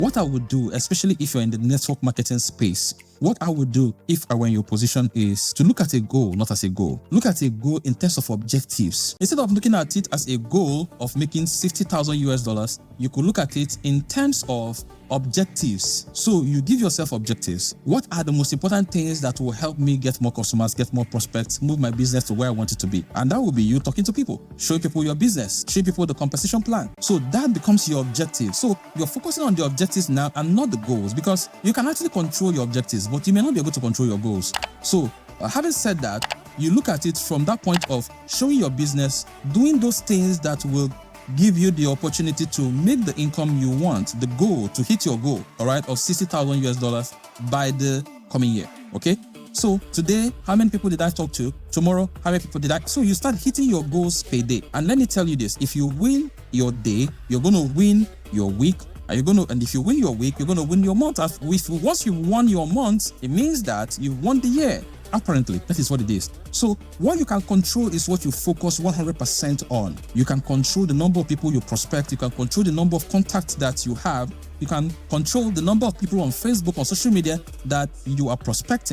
What I would do, especially if you're in the network marketing space, what I would do if I were in your position is to look at a goal, not as a goal. Look at a goal in terms of objectives. Instead of looking at it as a goal of making $60,000, you could look at it in terms of objectives. So you give yourself objectives. What are the most important things that will help me get more customers, get more prospects, move my business to where I want it to be? And that will be you talking to people, showing people your business, showing people the compensation plan. So that becomes your objective. So you're focusing on the objectives now and not the goals, because you can actually control your objectives, but you may not be able to control your goals. So having said that, you look at it from that point of showing your business, doing those things that will give you the opportunity to make the income you want, the goal, to hit your goal, all right, of $60,000 by the coming year, okay? So today, how many people did I talk to? Tomorrow, how many people did I? So you start hitting your goals per day. And let me tell you this, if you win your day, you're going to win your week, and if you win your week, you're going to win your month. Once you won your month, it means that you've won the year. Apparently, that is what it is. So what you can control is what you focus 100% on. You can control the number of people you prospect. You can control the number of contacts that you have. You can control the number of people on Facebook, on social media that you are prospecting.